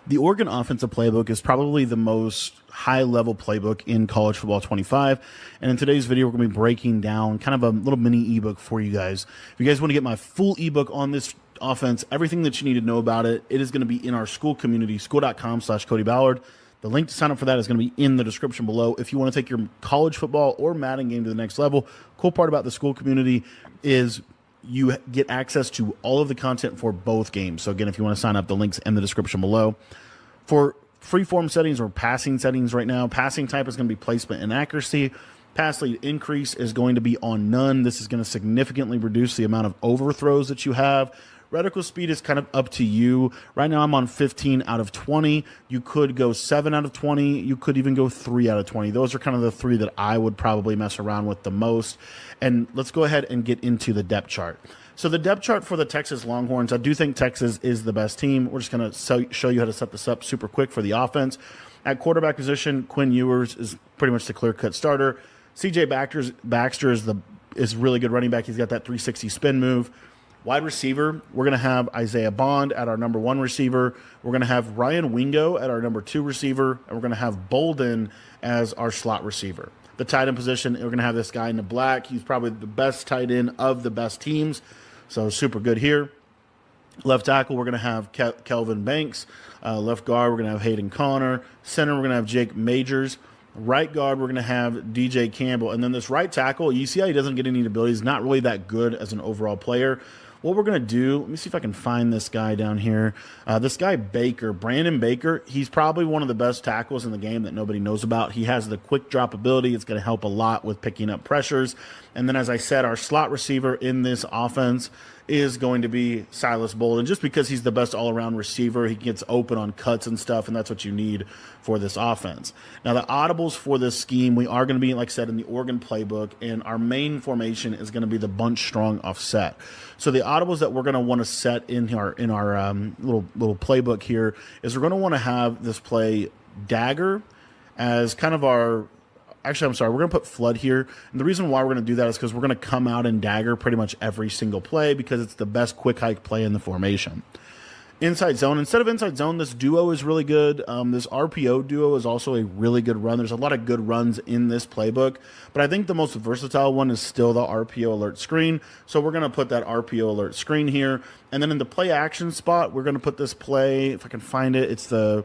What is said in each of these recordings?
The Oregon offensive playbook is probably the most high-level playbook in College Football 25. And in today's video, we're going to be breaking down kind of a little mini ebook for you guys. If you guys want to get my full ebook on this offense, everything that you need to know about it, it is going to be in our school community, school.com/Cody Ballard. The link to sign up for that is going to be in the description below. If you want to take your college football or Madden game to the next level, cool part about the school community is you get access to all of the content for both games. So again, if you want to sign up, the link's in the description below. For free-form settings or passing settings right now, passing type is going to be placement and accuracy. Pass lead increase is going to be on none. This is going to significantly reduce the amount of overthrows that you have. Reticle speed is kind of up to you. Right now I'm on 15 out of 20. You could go 7 out of 20. You could even go 3 out of 20. Those are kind of the three that I would probably mess around with the most. And let's go ahead and get into the depth chart. So the depth chart for the Texas Longhorns, I do think Texas is the best team. We're just going to show you how to set this up super quick for the offense. At quarterback position, Quinn Ewers is pretty much the clear-cut starter. C.J. Baxter is really good running back. He's got that 360 spin move. Wide receiver, we're going to have Isaiah Bond at our number 1 receiver. We're going to have Ryan Wingo at our number 2 receiver. And we're going to have Bolden as our slot receiver. The tight end position, we're going to have this guy in the black. He's probably the best tight end of the best teams. So super good here. Left tackle, we're going to have Kelvin Banks. Left guard, we're going to have Hayden Connor. Center, we're going to have Jake Majors. Right guard, we're going to have DJ Campbell. And then this right tackle, you see how he doesn't get any ability. He's not really that good as an overall player. What we're going to do, let me see if I can find this guy down here. This guy Baker, Brandon Baker, he's probably one of the best tackles in the game that nobody knows about. He has the quick drop ability. It's going to help a lot with picking up pressures. And then, as I said, our slot receiver in this offense is going to be Silas Bolden, just because he's the best all-around receiver. He gets open on cuts and stuff, and that's what you need for this offense. Now, the audibles for this scheme, we are going to be, like I said, in the Oregon playbook, and our main formation is going to be the bunch strong offset. So the audibles that we're going to want to set in our little playbook here is we're going to want to have this play dagger as kind of our. Actually, I'm sorry, we're going to put flood here. And the reason why we're going to do that is because we're going to come out in dagger pretty much every single play because it's the best quick hike play in the formation. Inside zone. Instead of inside zone, this duo is really good. This RPO duo is also a really good run. There's a lot of good runs in this playbook, but I think the most versatile one is still the RPO alert screen. So we're going to put that RPO alert screen here. And then in the play action spot, we're going to put this play, if I can find it, it's the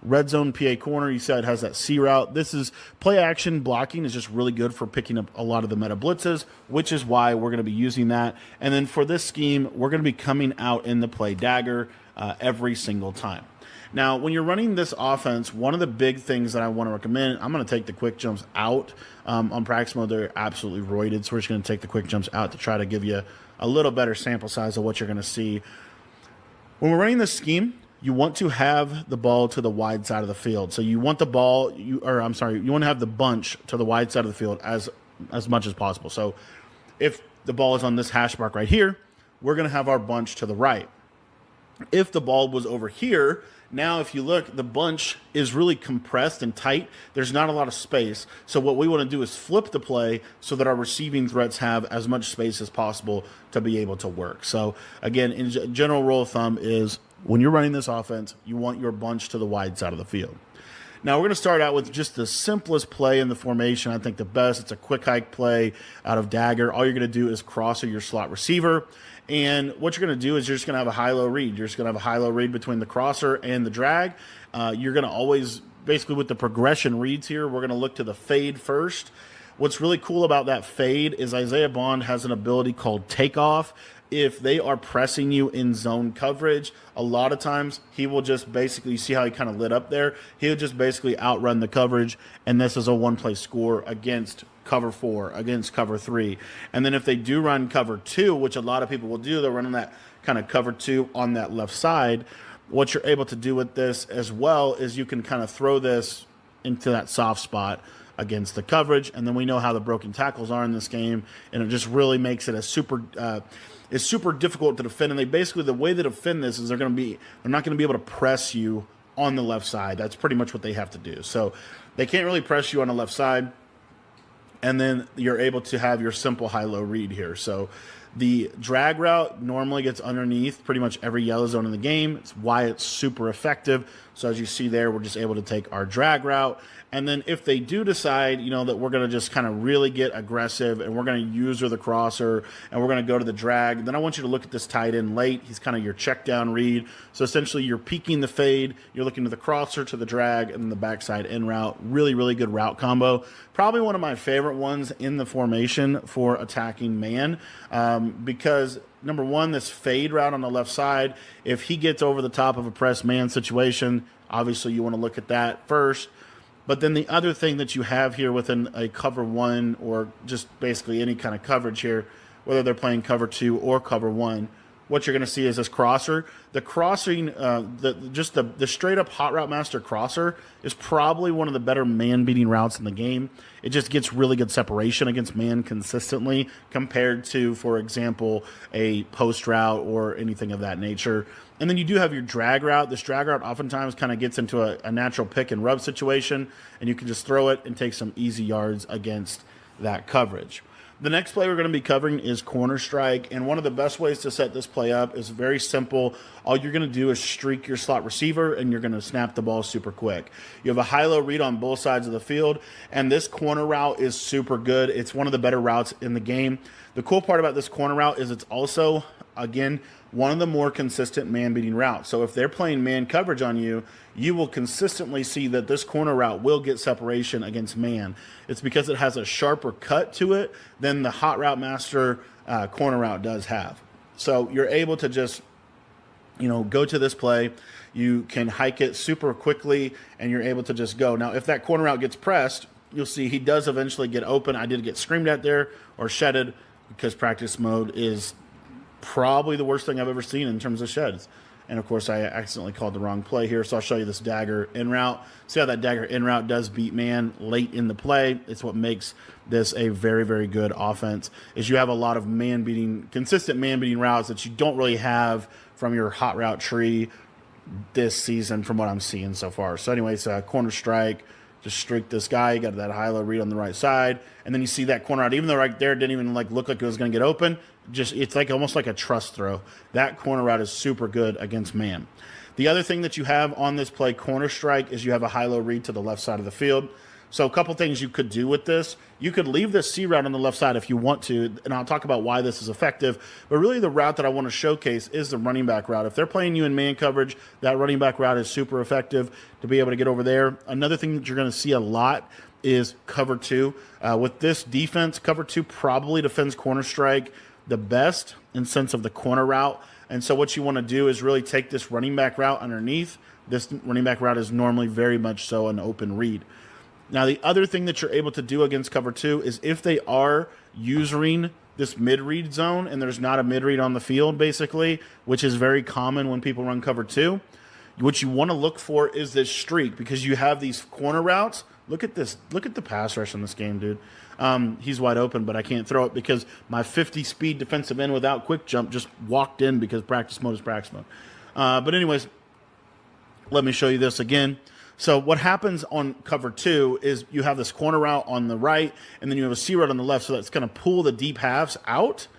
red zone PA corner. You see it has that C route. This is play action blocking is just really good for picking up a lot of the meta blitzes, which is why we're going to be using that. And then for this scheme, we're going to be coming out in the play dagger every single time. Now, when you're running this offense, one of the big things that I want to recommend, I'm going to take the quick jumps out. On practice mode, they're absolutely roided, so we're just going to take the quick jumps out to try to give you a little better sample size of what you're going to see. When we're running this scheme, you want to have the ball to the wide side of the field. So you want the ball, you want to have the bunch to the wide side of the field as much as possible. So if the ball is on this hash mark right here, we're going to have our bunch to the right. If the ball was over here, now if you look, the bunch is really compressed and tight. There's not a lot of space. So what we want to do is flip the play so that our receiving threats have as much space as possible to be able to work. So again, in general rule of thumb is when you're running this offense, you want your bunch to the wide side of the field. Now, we're going to start out with just the simplest play in the formation. I think the best. It's a quick hike play out of dagger. All you're going to do is cross your slot receiver. And what you're going to do is you're just going to have a high-low read. You're just going to have a high-low read between the crosser and the drag. You're going to always, basically with the progression reads here, we're going to look to the fade first. What's really cool about that fade is Isaiah Bond has an ability called takeoff. If they are pressing you in zone coverage, a lot of times he will just basically, you see how he kind of lit up there? He'll just basically outrun the coverage, and this is a one-play score against cover 4, against cover 3. And then if they do run cover 2, which a lot of people will do, they're running that kind of cover 2 on that left side. What you're able to do with this as well is you can kind of throw this into that soft spot against the coverage, and then we know how the broken tackles are in this game, and it just really makes it a super it's super difficult to defend. And they basically, the way they defend this is they're not going to be able to press you on the left side. That's pretty much what they have to do. So they can't really press you on the left side, and then you're able to have your simple high-low read here. So The drag route normally gets underneath pretty much every yellow zone in the game. It's why it's super effective. So as you see there, we're just able to take our drag route. And then if they do decide, that we're going to just kind of really get aggressive and we're going to use the crosser and we're going to go to the drag, then I want you to look at this tight end late. He's kind of your check down read. So essentially you're peeking the fade, you're looking to the crosser, to the drag, and then the backside in route. Really, really good route combo. Probably one of my favorite ones in the formation for attacking man, because number one, this fade route on the left side, if he gets over the top of a press man situation, obviously you want to look at that first. But then the other thing that you have here within a cover one, or just basically any kind of coverage here, whether they're playing cover two or cover one, what you're going to see is this crosser. The crossing, the straight up hot route master crosser is probably one of the better man beating routes in the game. It just gets really good separation against man consistently compared to, for example, a post route or anything of that nature. And then you do have your drag route. This drag route oftentimes kind of gets into a natural pick and rub situation, and you can just throw it and take some easy yards against that coverage. The next play we're going to be covering is corner strike, and one of the best ways to set this play up is very simple. All you're going to do is streak your slot receiver, and you're going to snap the ball super quick. You have a high-low read on both sides of the field, and this corner route is super good. It's one of the better routes in the game. The cool part about this corner route is it's also, again, one of the more consistent man-beating routes. So if they're playing man coverage on you, you will consistently see that this corner route will get separation against man. It's because it has a sharper cut to it than the hot route master corner route does have. So you're able to just, go to this play. You can hike it super quickly, and you're able to just go. Now, if that corner route gets pressed, you'll see he does eventually get open. I did get screamed at there or shedded because practice mode is probably the worst thing I've ever seen in terms of sheds. And of course, I accidentally called the wrong play here, so I'll show you this dagger in route. See how that dagger in route does beat man late in the play. It's what makes this a very, very good offense, is you have a lot of consistent man-beating routes that you don't really have from your hot route tree this season from what I'm seeing so far. So anyways, corner strike, just streak this guy. You got that high-low read on the right side, and then you see that corner out. Even though right there didn't even look like it was going to get open, it's almost like a trust throw. That corner route is super good against man. The other thing that you have on this play, corner strike, is you have a high-low read to the left side of the field. So a couple things you could do with this. You could leave this C route on the left side if you want to, and I'll talk about why this is effective. But really the route that I want to showcase is the running back route. If they're playing you in man coverage, that running back route is super effective to be able to get over there. Another thing that you're going to see a lot is cover two. With this defense, cover two probably defends corner strike the best in sense of the corner route. And so what you want to do is really take this running back route underneath. This running back route is normally very much so an open read. Now, the other thing that you're able to do against cover two is if they are using this mid-read zone and there's not a mid-read on the field, basically, which is very common when people run cover two, what you want to look for is this streak, because you have these corner routes. Look at this. Look at the pass rush in this game, dude. He's wide open, but I can't throw it because my 50-speed defensive end without quick jump just walked in because practice mode is practice mode. But anyways, let me show you this again. So what happens on cover two is you have this corner route on the right, and then you have a C route on the left, so that's going to pull the deep halves out.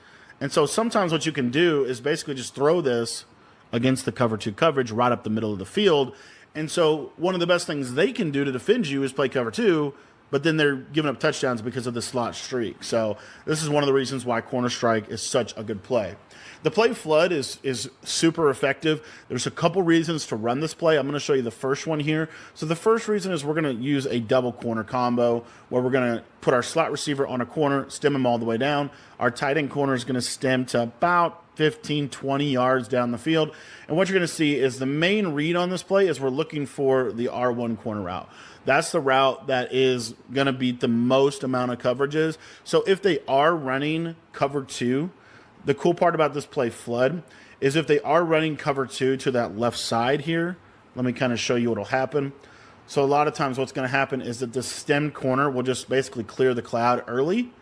And so sometimes what you can do is basically just throw this against the cover two coverage right up the middle of the field. And so one of the best things they can do to defend you is play cover two, but then they're giving up touchdowns because of the slot streak. So this is one of the reasons why corner strike is such a good play. The play flood is super effective. There's a couple reasons to run this play. I'm going to show you the first one here. So the first reason is we're going to use a double corner combo where we're going to put our slot receiver on a corner, stem him all the way down. Our tight end corner is going to stem to about 15, 20 yards down the field. And what you're going to see is the main read on this play is we're looking for the R1 corner route. That's the route that is going to beat the most amount of coverages. So if they are running cover two, the cool part about this play flood is if they are running cover two to that left side here, let me kind of show you what will happen. So a lot of times what's going to happen is that the stemmed corner will just basically clear the cloud early,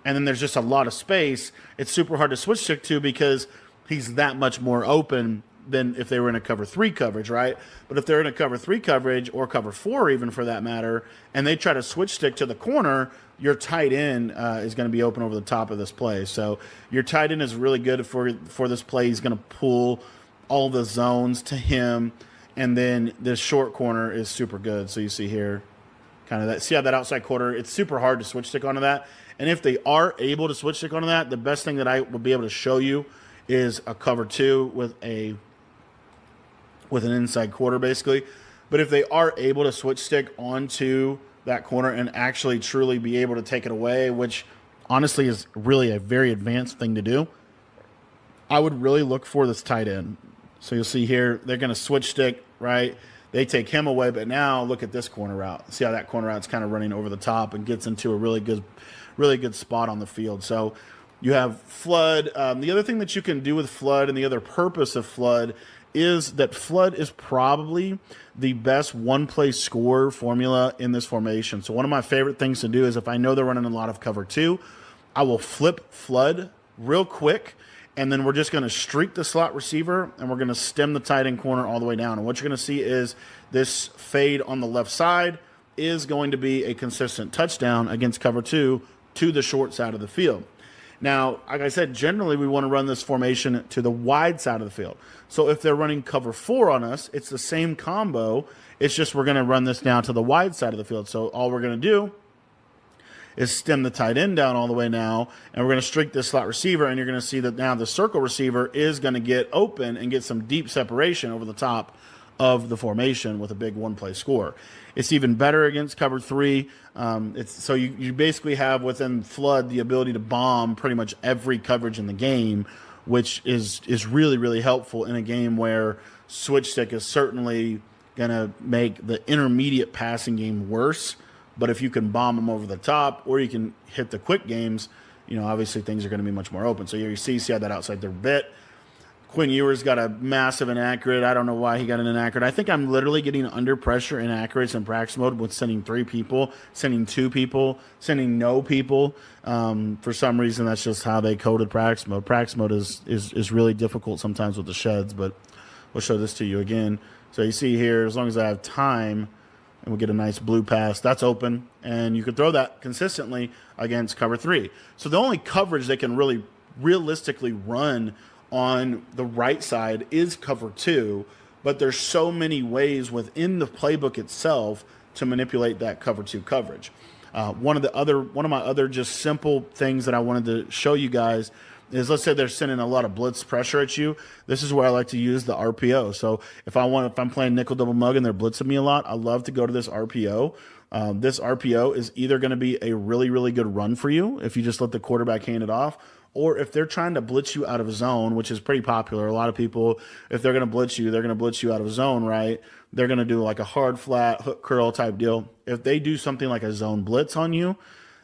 and then there's just a lot of space. It's super hard to switch stick to because he's that much more open than if they were in a cover 3 coverage, right? But if they're in a cover 3 coverage or cover 4 even for that matter, and they try to switch stick to the corner, your tight end is going to be open over the top of this play. So your tight end is really good for this play. He's going to pull all the zones to him, and then this short corner is super good. So you see here, kind of that. See how that outside corner? It's super hard to switch stick onto that. And if they are able to switch stick onto that, the best thing that I will be able to show you is a cover 2 with an inside quarter, basically. But if they are able to switch stick onto that corner and actually truly be able to take it away, which honestly is really a very advanced thing to do, I would really look for this tight end. So you'll see here, they're going to switch stick, right? They take him away, but now look at this corner route. See how that corner route's kind of running over the top and gets into a really good spot on the field. So you have flood. The other thing that you can do with flood, and the other purpose of flood, is that flood is probably the best one-play score formula in this formation. So one of my favorite things to do is if I know they're running a lot of cover 2, I will flip flood real quick, and then we're just going to streak the slot receiver, and we're going to stem the tight end corner all the way down. And what you're going to see is this fade on the left side is going to be a consistent touchdown against cover 2 to the short side of the field. Now, like I said, generally we want to run this formation to the wide side of the field. So if they're running cover 4 on us, it's the same combo. It's just we're going to run this down to the wide side of the field. So all we're going to do is stem the tight end down all the way now, and we're going to streak this slot receiver, and you're going to see that now the circle receiver is going to get open and get some deep separation over the top of the formation with a big one-play score. It's even better against cover 3. So you basically have within flood the ability to bomb pretty much every coverage in the game, which is really, really helpful in a game where switch stick is certainly going to make the intermediate passing game worse. But if you can bomb them over the top, or you can hit the quick games, obviously things are going to be much more open. So you see how that outside their bit. Quinn Ewers got a massive inaccurate. I don't know why he got an inaccurate. I think I'm literally getting under pressure inaccurates in practice mode with sending 3 people, sending 2 people, sending no people. For some reason, that's just how they coded practice mode. Practice mode is really difficult sometimes with the sheds, but we'll show this to you again. So you see here, as long as I have time, and we'll get a nice blue pass. That's open, and you can throw that consistently against cover 3. So the only coverage they can really realistically run on the right side is cover 2, but there's so many ways within the playbook itself to manipulate that cover 2 coverage. One of my other just simple things that I wanted to show you guys is, let's say they're sending a lot of blitz pressure at you. This is where I like to use the RPO. So if I'm playing nickel double mug and they're blitzing me a lot, I love to go to this RPO. This RPO is either going to be a really, really good run for you if you just let the quarterback hand it off, or if they're trying to blitz you out of zone, which is pretty popular. A lot of people, if they're going to blitz you, they're going to blitz you out of zone, right? They're going to do like a hard, flat, hook curl type deal. If they do something like a zone blitz on you,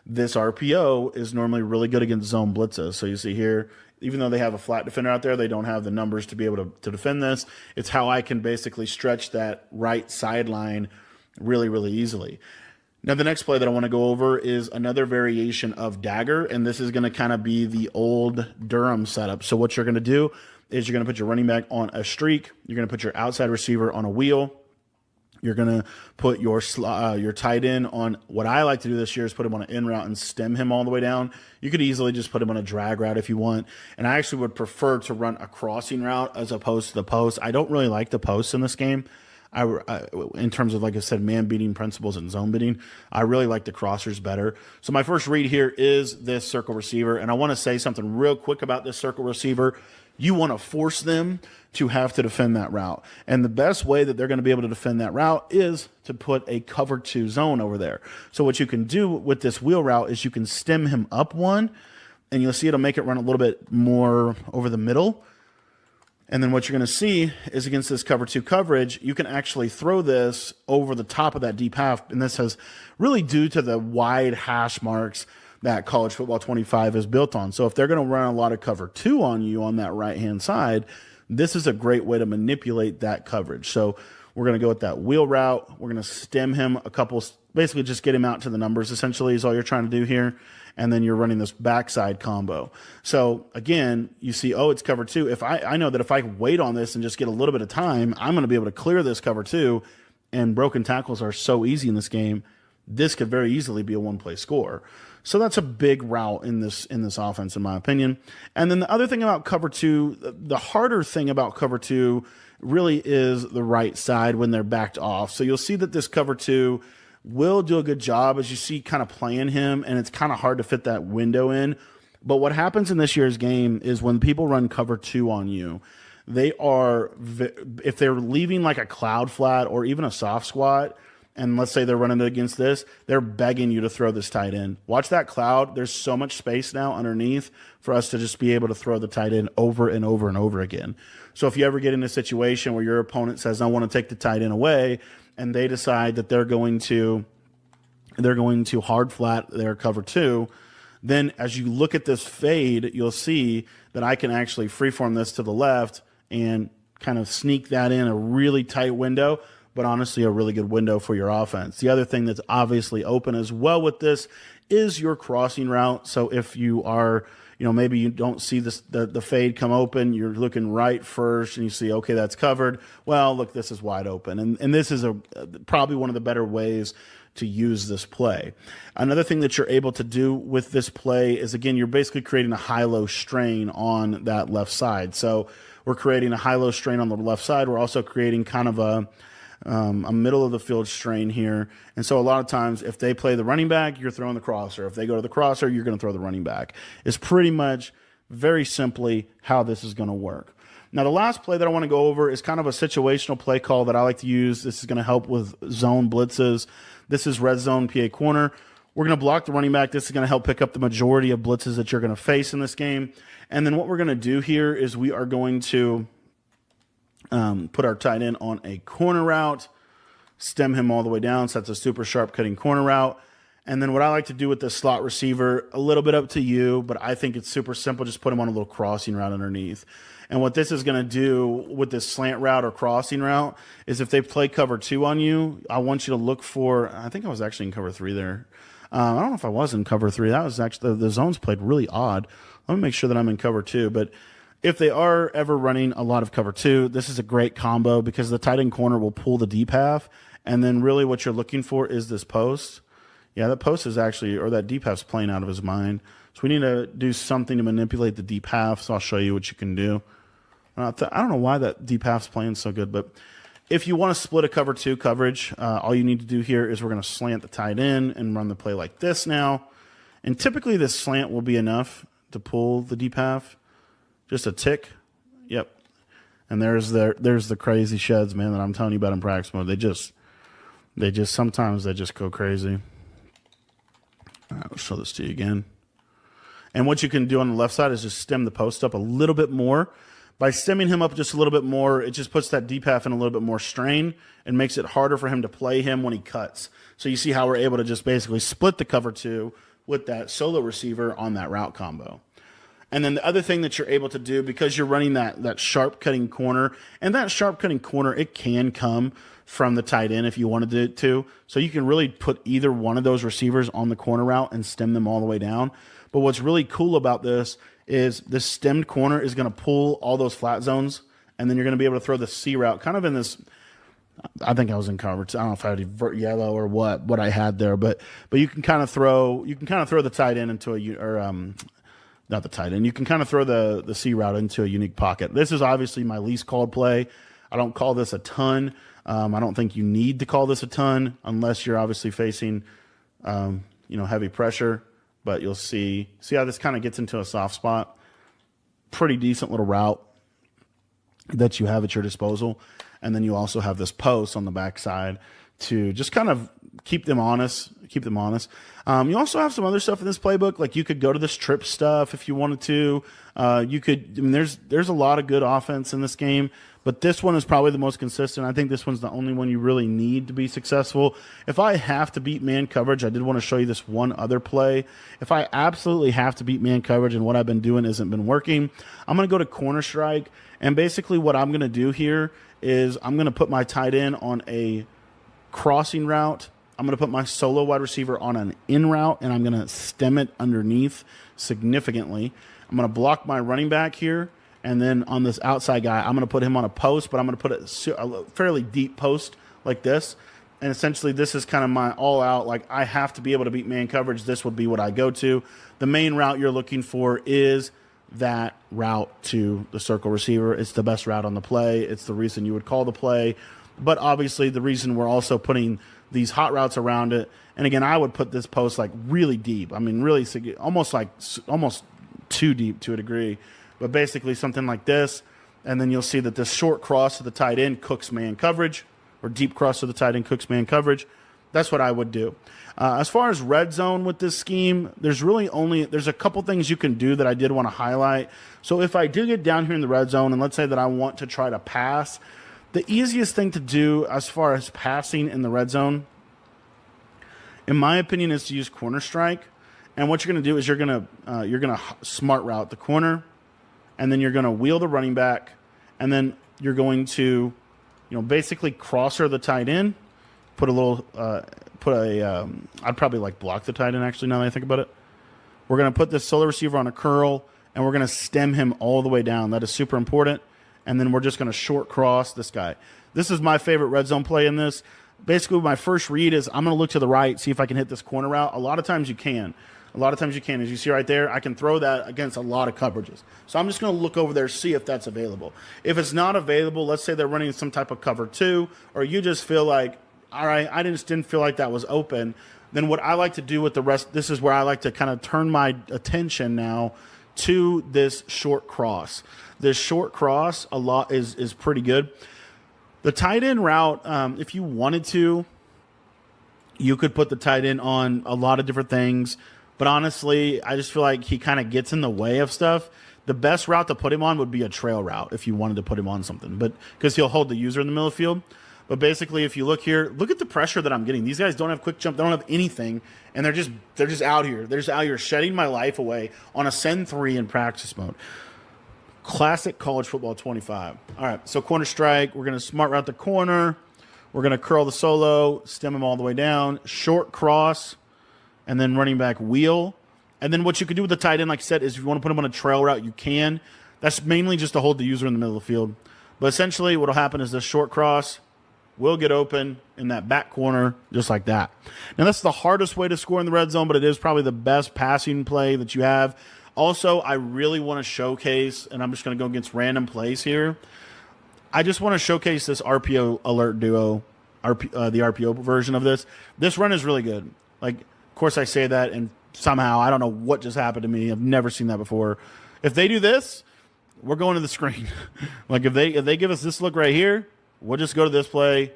this RPO is normally really good against zone blitzes. So you see here, even though they have a flat defender out there, they don't have the numbers to be able to defend this. It's how I can basically stretch that right sideline really, really easily. Now, the next play that I want to go over is another variation of dagger, and this is going to kind of be the old Durham setup. So what you're going to do is you're going to put your running back on a streak. You're going to put your outside receiver on a wheel. You're going to put your tight end on, what I like to do this year is put him on an in route and stem him all the way down. You could easily just put him on a drag route if you want. And I actually would prefer to run a crossing route as opposed to the post. I don't really like the posts in this game. In terms of, like I said, man beating principles and zone beating, I really like the crossers better. So my first read here is this circle receiver. And I want to say something real quick about this circle receiver. You want to force them to have to defend that route. And the best way that they're going to be able to defend that route is to put a cover 2 zone over there. So what you can do with this wheel route is you can stem him up one, and you'll see it'll make it run a little bit more over the middle. And then what you're going to see is against this cover 2 coverage, you can actually throw this over the top of that deep half. And this has really due to the wide hash marks that College Football 25 is built on. So if they're going to run a lot of cover 2 on you on that right-hand side, this is a great way to manipulate that coverage. So we're going to go with that wheel route. We're going to stem him a couple basically just get him out to the numbers, essentially, is all you're trying to do here. And then you're running this backside combo. So again, you see, oh, it's cover 2. If I know that if I wait on this and just get a little bit of time, I'm going to be able to clear this cover 2. And broken tackles are so easy in this game. This could very easily be a one-play score. So that's a big route in this offense, in my opinion. And then the other thing about cover 2, the harder thing about cover 2 really is the right side when they're backed off. So you'll see that this cover 2 will do a good job as you see kind of playing him, and it's kind of hard to fit that window in. But what happens in this year's game is when people run cover 2 on you, they are, if they're leaving like a cloud flat or even a soft squat, and let's say they're running against this, they're begging you to throw this tight end. Watch that cloud. There's so much space now underneath for us to just be able to throw the tight end over and over and over again. So if you ever get in a situation where your opponent says, I want to take the tight end away, and they decide that they're going to hard flat their cover 2, then as you look at this fade, you'll see that I can actually freeform this to the left and kind of sneak that in a really tight window, but honestly a really good window for your offense. The other thing that's obviously open as well with this is your crossing route. So if you are, maybe you don't see this, the fade come open, you're looking right first and you see, okay, that's covered. Well, look, this is wide open. And this is probably one of the better ways to use this play. Another thing that you're able to do with this play is, again, you're basically creating a high-low strain on that left side. So we're creating a high-low strain on the left side. We're also creating kind of a middle of the field strain here. And so a lot of times if they play the running back, you're throwing the crosser. If they go to the crosser, you're going to throw the running back. It's pretty much very simply how this is going to work. Now, the last play that I want to go over is kind of a situational play call that I like to use. This is going to help with zone blitzes. This is red zone PA corner. We're going to block the running back. This is going to help pick up the majority of blitzes that you're going to face in this game. And then what we're going to do here is we are going to put our tight end on a corner route, stem him all the way down. So that's a super sharp cutting corner route. And then what I like to do with the slot receiver, a little bit up to you, but I think it's super simple. Just put him on a little crossing route underneath. And what this is going to do with this slant route or crossing route is if they play cover 2 on you, I want you to look for, I think I was actually in cover 3 there. I don't know if I was in cover 3. That was actually, the zones played really odd. Let me make sure that I'm in cover 2. But if they are ever running a lot of cover 2, this is a great combo because the tight end corner will pull the deep half. And then really what you're looking for is this post. Yeah, that post is actually, or that deep half's playing out of his mind. So we need to do something to manipulate the deep half. So I'll show you what you can do. I don't know why that deep half's playing so good, but if you want to split a cover 2 coverage, all you need to do here is we're going to slant the tight end and run the play like this now. And typically this slant will be enough to pull the deep half. Just a tick. Yep. And there's the crazy sheds, man, that I'm telling you about in practice mode. Sometimes they just go crazy. All right, I'll show this to you again. And what you can do on the left side is just stem the post up a little bit more. By stemming him up just a little bit more, it just puts that deep half in a little bit more strain and makes it harder for him to play him when he cuts. So you see how we're able to just basically split the cover 2 with that solo receiver on that route combo. And then the other thing that you're able to do, because you're running that sharp cutting corner, and that sharp cutting corner, it can come from the tight end if you wanted it to. So you can really put either one of those receivers on the corner route and stem them all the way down. But what's really cool about this is this stemmed corner is going to pull all those flat zones, and then you're going to be able to throw the C route kind of in this. I think I was in coverage. I don't know if I had yellow or what I had there, but you can kind of throw the tight end into not the tight end. You can kind of throw the C route into a unique pocket. This is obviously my least called play. I don't call this a ton. I don't think you need to call this a ton unless you're obviously facing heavy pressure. But you'll see how this kind of gets into a soft spot. Pretty decent little route that you have at your disposal. And then you also have this post on the backside to just kind of keep them honest. You also have some other stuff in this playbook. Like you could go to this trip stuff if you wanted to. There's a lot of good offense in this game, but this one is probably the most consistent. I think this one's the only one you really need to be successful. If I have to beat man coverage, I did want to show you this one other play. If I absolutely have to beat man coverage and what I've been doing isn't been working, I'm going to go to corner strike. And basically what I'm going to do here is I'm going to put my tight end on a crossing route. I'm going to put my solo wide receiver on an in route, and I'm going to stem it underneath significantly. I'm going to block my running back here, and then on this outside guy, I'm going to put him on a post, but I'm going to put a fairly deep post like this. And essentially, this is kind of my all-out, like, I have to be able to beat man coverage. This would be what I go to. The main route you're looking for is that route to the circle receiver. It's the best route on the play. It's the reason you would call the play. But obviously, the reason we're also putting these hot routes around it. And again, I would put this post like really deep. I mean, really almost too deep to a degree. But basically something like this. And then you'll see that this short cross to the tight end cooks man coverage, or deep cross to the tight end cooks man coverage. That's what I would do. As far as red zone with this scheme, there's a couple things you can do that I did want to highlight. So if I do get down here in the red zone, and let's say that I want to try to pass, the easiest thing to do as far as passing in the red zone, in my opinion, is to use corner strike. And what you're going to do is you're going to smart route the corner, and then you're going to wheel the running back, and then you're going to, basically crosser the tight end, put a little, I'd probably like block the tight end actually now that I think about it. We're going to put this solo receiver on a curl, and we're going to stem him all the way down. That is super important. And then we're just going to short cross this guy. This is my favorite red zone play in this. Basically, my first read is I'm going to look to the right, see if I can hit this corner route. A lot of times you can. As you see right there, I can throw that against a lot of coverages. So I'm just going to look over there, see if that's available. If it's not available, let's say they're running some type of cover 2, or you just feel like, all right, I just didn't feel like that was open, then what I like to do with the rest, this is where I like to kind of turn my attention now to this short cross. This short cross a lot is pretty good. The tight end route, if you wanted to, you could put the tight end on a lot of different things. But honestly, I just feel like he kind of gets in the way of stuff. The best route to put him on would be a trail route if you wanted to put him on something, but because he'll hold the user in the middle of the field. But basically, if you look here, look at the pressure that I'm getting. These guys don't have quick jump. They don't have anything, and they're just out here. They're just out here shedding my life away on a send 3 in practice mode. Classic college football 25. All right, so corner strike. We're going to smart route the corner. We're going to curl the solo, stem him all the way down, short cross, and then running back wheel. And then what you can do with the tight end, like I said, is if you want to put him on a trail route, you can. That's mainly just to hold the user in the middle of the field. But essentially what will happen is this short cross will get open in that back corner just like that. Now, that's the hardest way to score in the red zone, but it is probably the best passing play that you have. Also, I really want to showcase, and I'm just going to go against random plays here. I just want to showcase this RPO alert duo, the RPO version of this. This run is really good. Like, of course, I say that, and somehow I don't know what just happened to me. I've never seen that before. If they do this, we're going to the screen. Like if they give us this look right here, we'll just go to this play.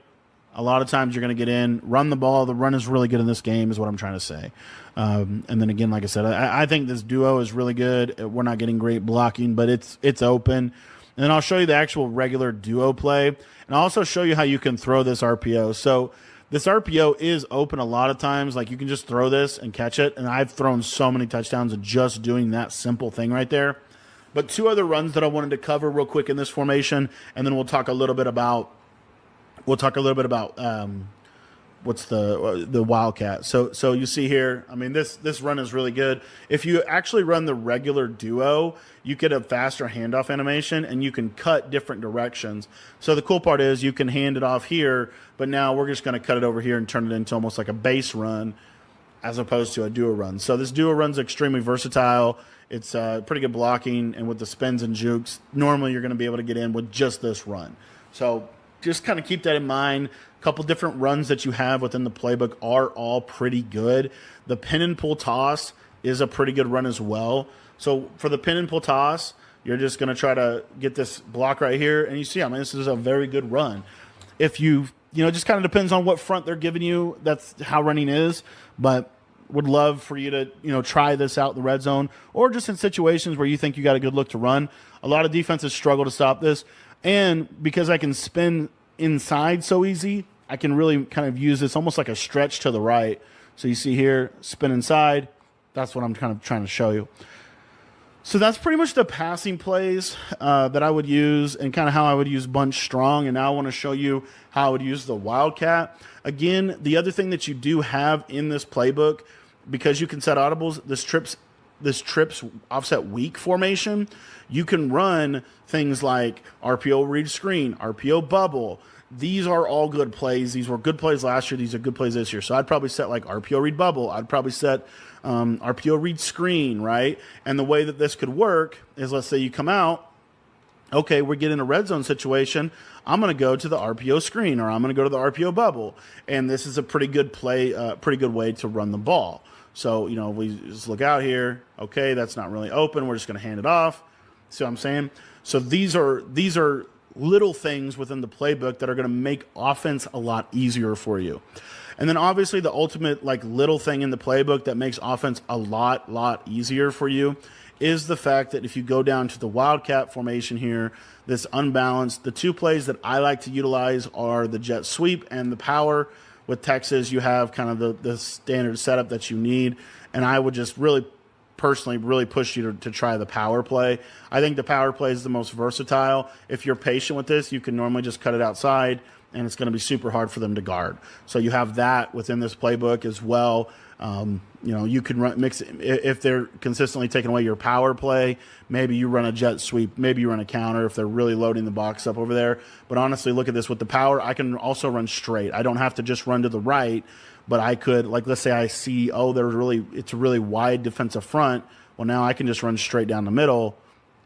A lot of times you're going to get in, run the ball. The run is really good in this game is what I'm trying to say. And then again, like I said, I think this duo is really good. We're not getting great blocking, but it's open. And then I'll show you the actual regular duo play. And I'll also show you how you can throw this RPO. So this RPO is open a lot of times. Like you can just throw this and catch it. And I've thrown so many touchdowns just doing that simple thing right there. But two other runs that I wanted to cover real quick in this formation. And then we'll talk a little bit about what's the Wildcat. So you see here, I mean, this run is really good. If you actually run the regular duo, you get a faster handoff animation and you can cut different directions. So the cool part is you can hand it off here, but now we're just going to cut it over here and turn it into almost like a base run as opposed to a duo run. So this duo run's extremely versatile. It's pretty good blocking, and with the spins and jukes, normally you're going to be able to get in with just this run. So just kind of keep that in mind. A couple different runs that you have within the playbook are all pretty good. The pin and pull toss is a pretty good run as well. So for the pin and pull toss, you're just going to try to get this block right here, and you see, I mean, this is a very good run. If you know, it just kind of depends on what front they're giving you. That's how running is, but would love for you to, you know, try this out in the red zone or just in situations where you think you got a good look to run. A lot of defenses struggle to stop this. And because I can spin inside so easy, I can really kind of use this almost like a stretch to the right. So you see here, spin inside. That's what I'm kind of trying to show you. So that's pretty much the passing plays that I would use and kind of how I would use bunch strong. And now I want to show you how I would use the wildcat. Again, the other thing that you do have in this playbook, because you can set audibles, this trips offset weak formation, you can run things like RPO read screen, RPO bubble. These are all good plays. These were good plays last year. These are good plays this year. So I'd probably set like RPO read bubble. I'd probably set RPO read screen, right? And the way that this could work is, let's say you come out, okay, we're getting a red zone situation. I'm going to go to the RPO screen, or I'm going to go to the RPO bubble. And this is a pretty good play, pretty good way to run the ball. So, you know, we just look out here. Okay, that's not really open. We're just going to hand it off. See what I'm saying? So these are little things within the playbook that are going to make offense a lot easier for you. And then obviously the ultimate like little thing in the playbook that makes offense a lot easier for you is the fact that if you go down to the wildcat formation here, this unbalanced, the two plays that I like to utilize are the jet sweep and the power. With Texas, you have kind of the standard setup that you need. And I would just personally really push you to try the power play. I think the power play is the most versatile. If you're patient with this, you can normally just cut it outside, and it's going to be super hard for them to guard. So you have that within this playbook as well. You know, you can mix it. If they're consistently taking away your power play, maybe you run a jet sweep, maybe you run a counter if they're really loading the box up over there. But honestly, look at this. With the power, I can also run straight. I don't have to just run to the right, but I could, like, let's say I see, oh, it's a really wide defensive front. Well, now I can just run straight down the middle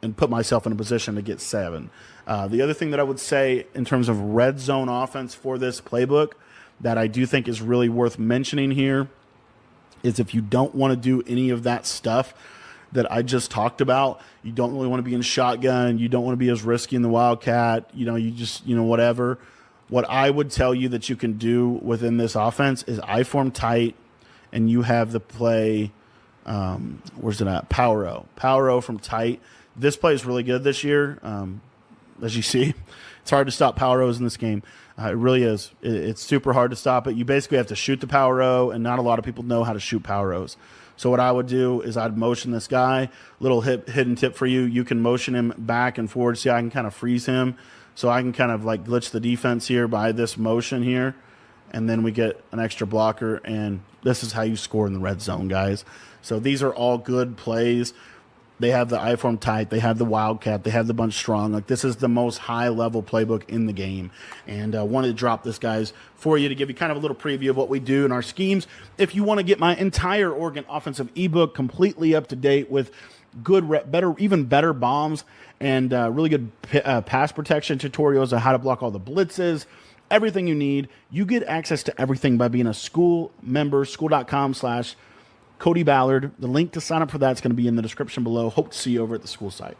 and put myself in a position to get 7. The other thing that I would say in terms of red zone offense for this playbook that I do think is really worth mentioning here is if you don't want to do any of that stuff that I just talked about, you don't really want to be in shotgun, you don't want to be as risky in the wildcat, you know, you just, you know, whatever. What I would tell you that you can do within this offense is I form tight, and you have the play, where's it at? Power O from tight. This play is really good this year. As you see, it's hard to stop power O's in this game. It really is. It's super hard to stop it. You basically have to shoot the power O, and not a lot of people know how to shoot power O's. So what I would do is I'd motion this guy. Little hidden tip for you. You can motion him back and forward. See, I can kind of freeze him. So I can kind of like glitch the defense here by this motion here. And then we get an extra blocker. And this is how you score in the red zone, guys. So these are all good plays. They have the I-form tight. They have the wildcat. They have the bunch strong. Like, this is the most high-level playbook in the game. And I wanted to drop this, guys, for you to give you kind of a little preview of what we do in our schemes. If you want to get my entire Oregon offensive ebook completely up to date with good, even better bombs and really good pass protection tutorials on how to block all the blitzes, everything you need, you get access to everything by being a school member, school.com/Cody Ballard. The link to sign up for that is going to be in the description below. Hope to see you over at the school site.